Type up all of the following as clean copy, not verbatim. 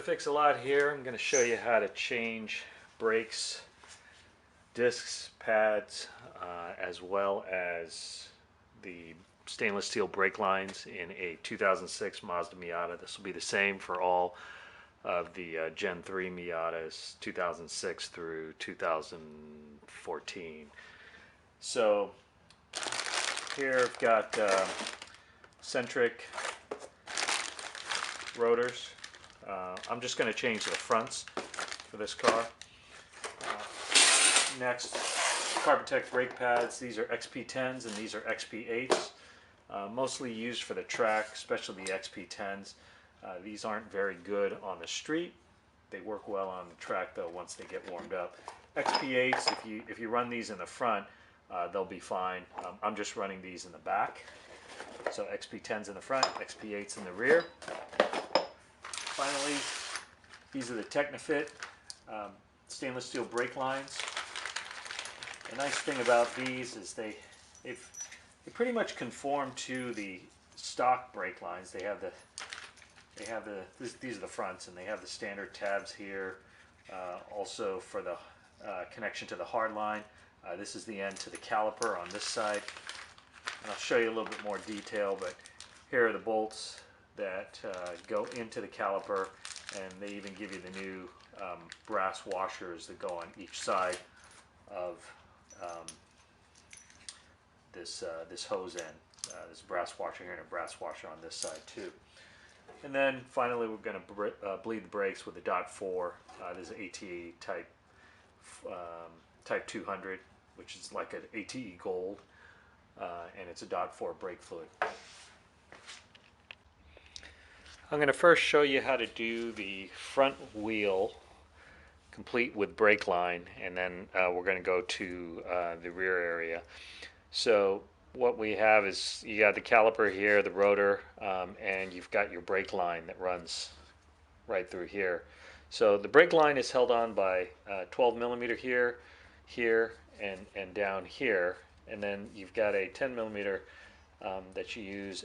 Fix-A-Lot here. I'm going to show you how to change brakes, discs, pads, as well as the stainless steel brake lines in a 2006 Mazda Miata. This will be the same for all of the Gen 3 Miatas 2006 through 2014. So here I've got centric rotors. I'm just going to change the fronts for this car. Next, Carbotech brake pads. These are XP10s and these are XP8s. Mostly used for the track, especially the XP10s. These aren't very good on the street. They work well on the track though once they get warmed up. XP8s, if you run these in the front, they'll be fine. I'm just running these in the back. So XP10s in the front, XP8s in the rear. Finally, these are the Technofit stainless steel brake lines. The nice thing about these is they pretty much conform to the stock brake lines. These are the fronts, and they have the standard tabs here. Also for the connection to the hard line. This is the end to the caliper on this side. And I'll show you a little bit more detail, but here are the bolts that go into the caliper, and they even give you the new brass washers that go on each side of this hose end. There's a brass washer here and a brass washer on this side too. And then finally we're going to bleed the brakes with the .4. This is ATE type 200, which is like an ATE Gold, and it's a .4 brake fluid. I'm going to first show you how to do the front wheel complete with brake line, and then we're going to go to the rear area. So what we have is you got the caliper here, the rotor, and you've got your brake line that runs right through here. So the brake line is held on by 12 millimeter here, and down here, and then you've got a 10 millimeter that you use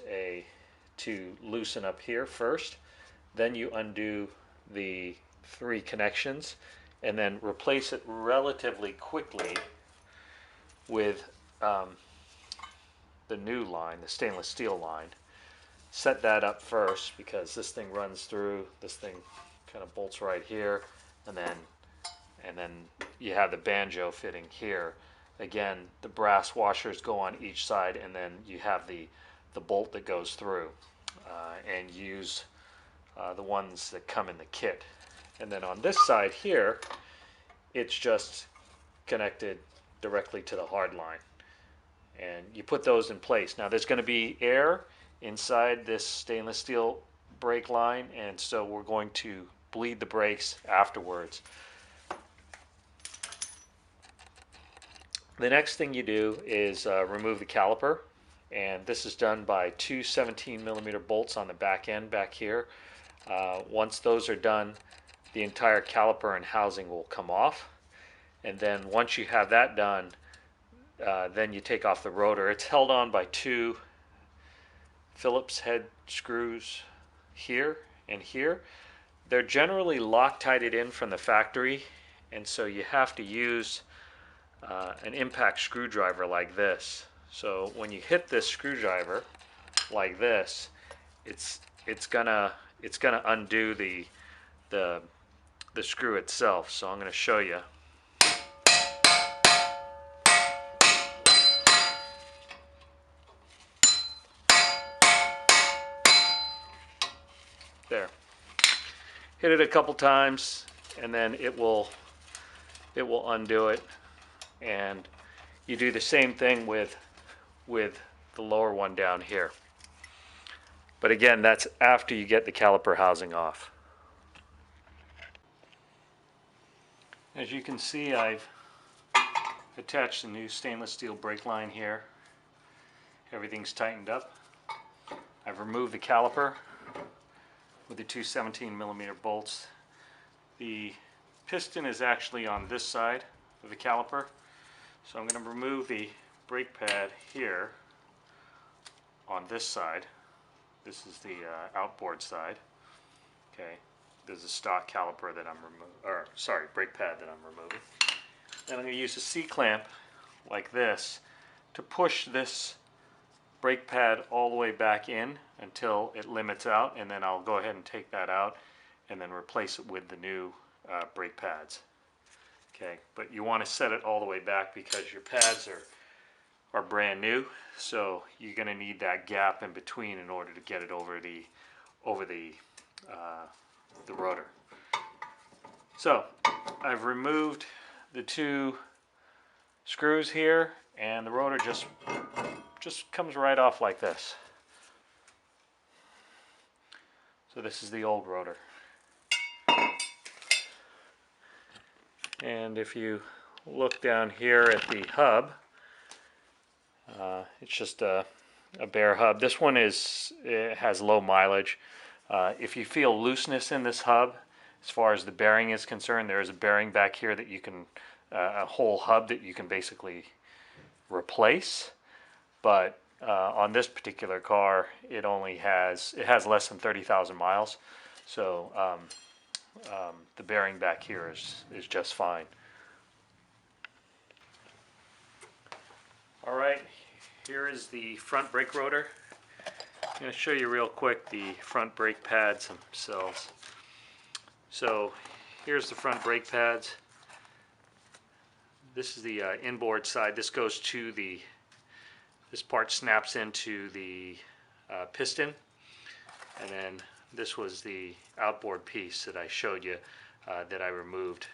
to loosen up here first. Then you undo the 3 connections and then replace it relatively quickly with the new line, the stainless steel line. Set that up first because this thing runs through, this thing kind of bolts right here, and then you have the banjo fitting here. Again, the brass washers go on each side, and then you have the bolt that goes through, and use the ones that come in the kit. And then on this side here, it's just connected directly to the hard line, and you put those in place. Now there's going to be air inside this stainless steel brake line, and so we're going to bleed the brakes afterwards. The next thing you do is remove the caliper, and this is done by 2 17 millimeter bolts on the back end back here. Once those are done, the entire caliper and housing will come off, and then once you have that done, then you take off the rotor. It's held on by 2 Phillips head screws here and here. They're generally Loctited in from the factory, and so you have to use an impact screwdriver like this. So when you hit this screwdriver like this, it's gonna undo the screw itself. So I'm going to show you. There. Hit it a couple times, and then it will undo it. And you do the same thing with the lower one down here. But again, that's after you get the caliper housing off. As you can see, I've attached the new stainless steel brake line here. Everything's tightened up. I've removed the caliper with the 2 17 millimeter bolts. The piston is actually on this side of the caliper, so I'm going to remove the brake pad here on this side. This is the outboard side. Okay, There's a stock caliper that I'm removing, or sorry, brake pad that I'm removing. Then I'm going to use a C-clamp like this to push this brake pad all the way back in until it limits out, and then I'll go ahead and take that out and then replace it with the new brake pads. Okay, but you want to set it all the way back because your pads are brand new, so you're going to need that gap in between in order to get it over the rotor. So I've removed the two screws here, and the rotor just comes right off like this. So this is the old rotor. And if you look down here at the hub, it's just a bare hub. This one it has low mileage. If you feel looseness in this hub, as far as the bearing is concerned, there is a bearing back here that you can, a whole hub that you can basically replace. But on this particular car, it has less than 30,000 miles, so the bearing back here is just fine. All right, here is the front brake rotor. I'm going to show you real quick the front brake pads themselves. So here's the front brake pads. This is the inboard side. This goes to this part snaps into the piston, and then this was the outboard piece that I showed you that I removed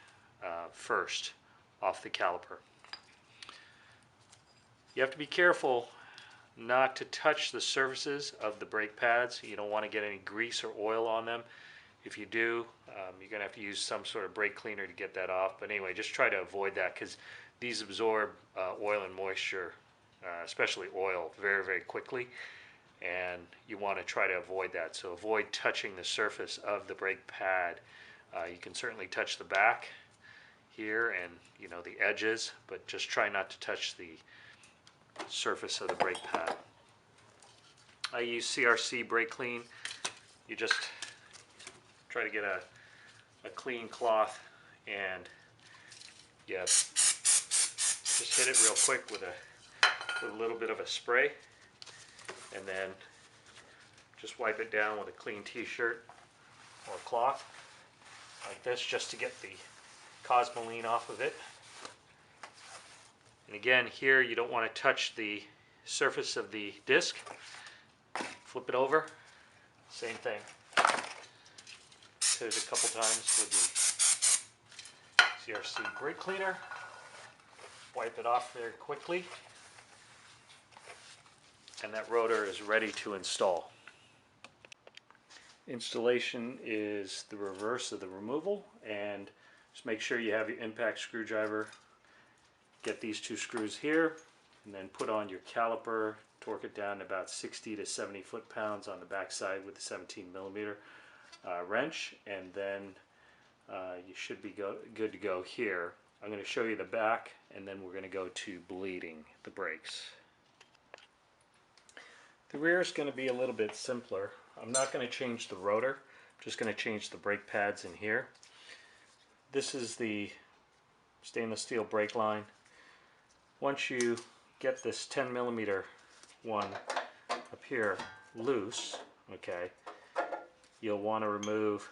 first off the caliper. You have to be careful not to touch the surfaces of the brake pads. You don't want to get any grease or oil on them. If you do, you're going to have to use some sort of brake cleaner to get that off. But anyway, just try to avoid that because these absorb oil and moisture, especially oil, very, very quickly. And you want to try to avoid that. So avoid touching the surface of the brake pad. You can certainly touch the back here and the edges, but just try not to touch the surface of the brake pad. I use CRC brake clean. You just try to get a clean cloth and just hit it real quick with a little bit of a spray, and then just wipe it down with a clean t-shirt or cloth like this just to get the cosmoline off of it. And again, here you don't want to touch the surface of the disc. Flip it over, same thing. Hit it a couple times with the CRC brake cleaner. Wipe it off very quickly. And that rotor is ready to install. Installation is the reverse of the removal, and just make sure you have your impact screwdriver. Get these two screws here, and then put on your caliper, torque it down to about 60 to 70 foot-pounds on the back side with the 17mm wrench, and then you should be good to go here. I'm going to show you the back, and then we're going to go to bleeding the brakes. The rear is going to be a little bit simpler. I'm not going to change the rotor, I'm just going to change the brake pads in here. This is the stainless steel brake line. Once you get this 10mm one up here loose, okay, you'll want to remove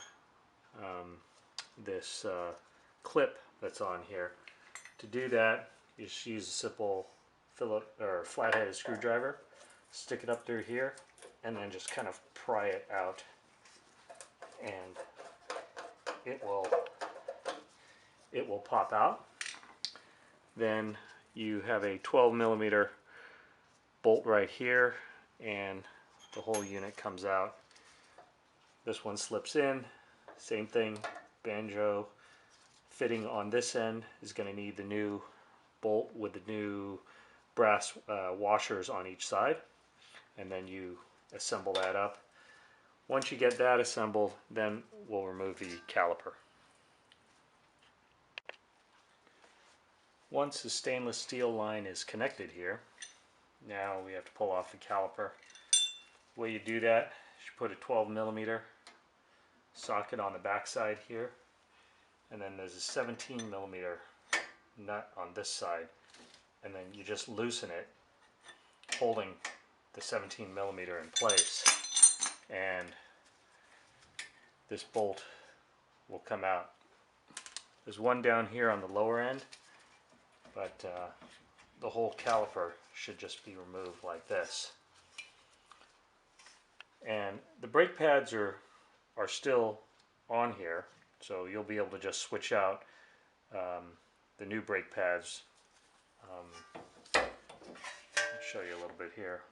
this clip that's on here. To do that, you just use a simple flat-headed screwdriver, stick it up through here, and then just kind of pry it out, and it will pop out. Then you have a 12mm bolt right here, and the whole unit comes out. This one slips in. Same thing, banjo fitting on this end is going to need the new bolt with the new brass washers on each side, and then you assemble that up. Once you get that assembled, then we'll remove the caliper. Once the stainless steel line is connected here, now we have to pull off the caliper. The way you do that is you put a 12mm socket on the back side here, and then there's a 17 millimeter nut on this side, and then you just loosen it, holding the 17 millimeter in place, and this bolt will come out. There's one down here on the lower end, but the whole caliper should just be removed like this. And the brake pads are still on here, so you'll be able to just switch out the new brake pads. I'll show you a little bit here.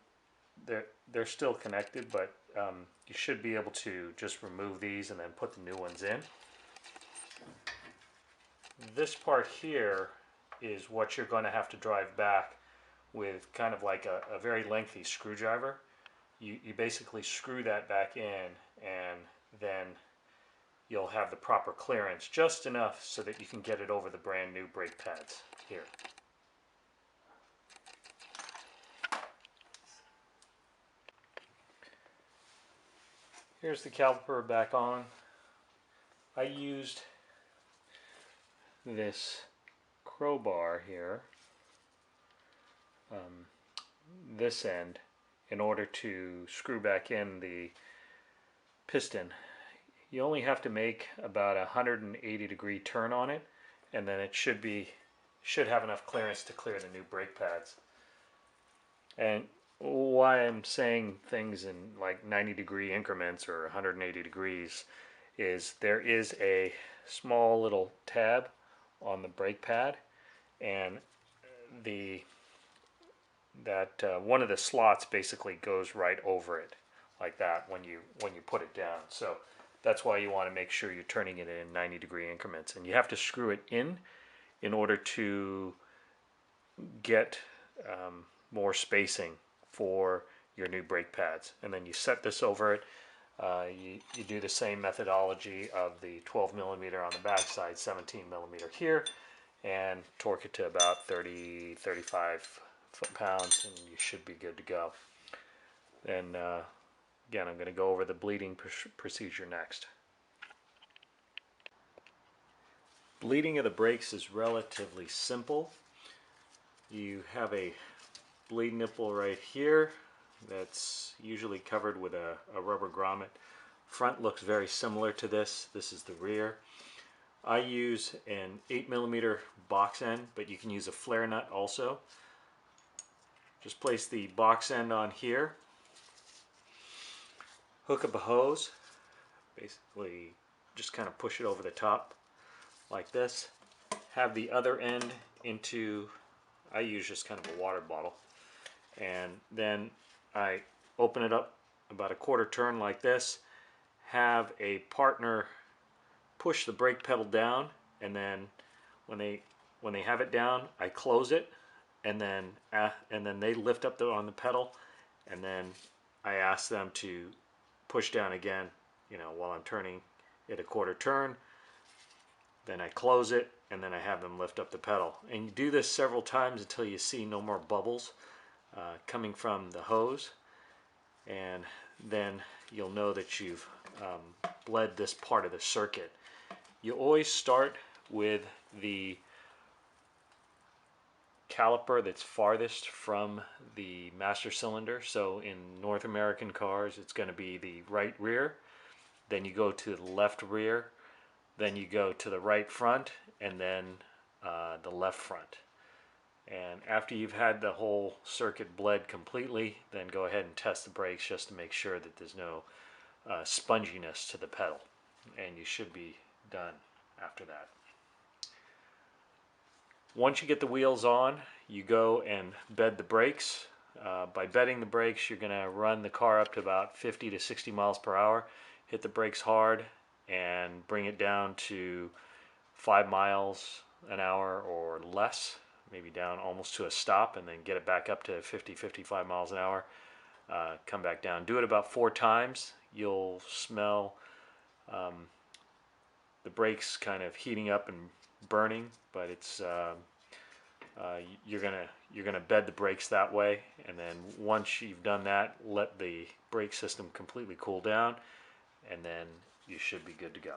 They're still connected, but you should be able to just remove these and then put the new ones in. This part here is what you're going to have to drive back with kind of like a very lengthy screwdriver. You basically screw that back in, and then you'll have the proper clearance, just enough so that you can get it over the brand new brake pads here. Here's the caliper back on. I used this crowbar here, this end, in order to screw back in the piston. You only have to make about a 180-degree turn on it, and then it should have enough clearance to clear the new brake pads. And why I'm saying things in like 90-degree increments or 180 degrees is there is a small little tab on the brake pad, and one of the slots basically goes right over it like that when you put it down. So that's why you want to make sure you're turning it in 90-degree increments, and you have to screw it in order to get more spacing for your new brake pads. And then you set this over it. You do the same methodology of the 12 millimeter on the back side, 17 millimeter here, and torque it to about 30-35 foot-pounds, and you should be good to go. And again, I'm going to go over the bleeding procedure next. Bleeding of the brakes is relatively simple. You have a bleed nipple right here that's usually covered with a rubber grommet. Front looks very similar to this. This is the rear. I use an 8 millimeter box end, but you can use a flare nut also. Just place the box end on here. Hook up a hose. Basically, just kind of push it over the top like this. Have the other end into, I use just kind of a water bottle. And then I open it up about a quarter turn like this. Have a partner push the brake pedal down, and then when they have it down, I close it, and then they lift up on the pedal, and then I ask them to push down again, while I'm turning it a quarter turn. Then I close it, and then I have them lift up the pedal. And you do this several times until you see no more bubbles coming from the hose, and then you'll know that you've bled this part of the circuit. You always start with the caliper that's farthest from the master cylinder. So in North American cars, it's going to be the right rear. Then you go to the left rear. Then you go to the right front, and then the left front. And after you've had the whole circuit bled completely, then go ahead and test the brakes just to make sure that there's no sponginess to the pedal. And you should be done after that. Once you get the wheels on, you go and bed the brakes. By bedding the brakes, you're going to run the car up to about 50 to 60 miles per hour, hit the brakes hard, and bring it down to 5 miles an hour or less, maybe down almost to a stop, and then get it back up to 50-55 miles an hour. Come back down. Do it about 4 times. You'll smell the brakes kind of heating up and burning, but it's you're gonna bed the brakes that way, and then once you've done that, let the brake system completely cool down, and then you should be good to go.